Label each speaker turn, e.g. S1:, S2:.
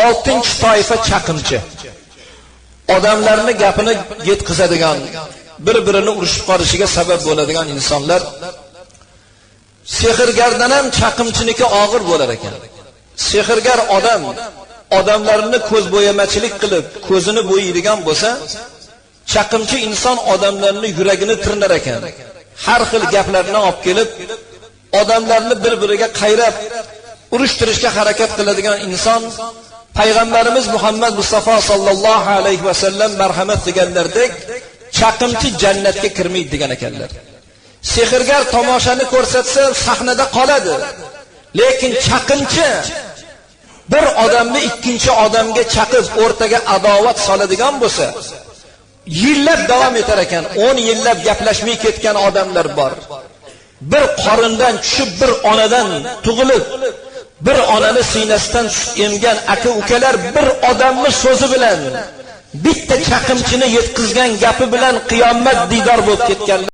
S1: Oltinchi toifa chaqimchi. Odamlarni gapini yetkazadigan, bir-birini urushib qolishiga sabab bo'ladigan insonlar. Sehrgardan ham chaqimchiniki og'ir bo'lar ekan. Sehrgar odamlarni ko'z bo'yamachilik qilib, ko'zini bo'yaydigan bo'lsa, chaqimchi inson odamlarning yuragini tirnar ekan. Har xil gaplarni olib kelib, odamlarni bir-biriga qayrab, urushtirishga harakat qiladigan inson Payg'ambarimiz Muhammad Mustafa sallallohu alayhi va sallam marhamat deganlardek, chaqimchi jannatga kirmaydi degan ekanlar. Sehrgar tomoshani ko'rsatsa sahnada qoladi, lekin chaqimchi bir odamni ikkinchi odamga chaqib o'rtaga adovat soladigan bo'lsa, yillab davom etar ekan. 10 yillab gaplashmay ketgan odamlar bor. Bir qorindan tushib, bir onadan tug'ilib, bir onani sinasidan emgan aka-ukalar bir odamning so'zi bilan, bitta chaqimchini yetkazgan gapi bilan qiyomat didor bo'lib ketgan.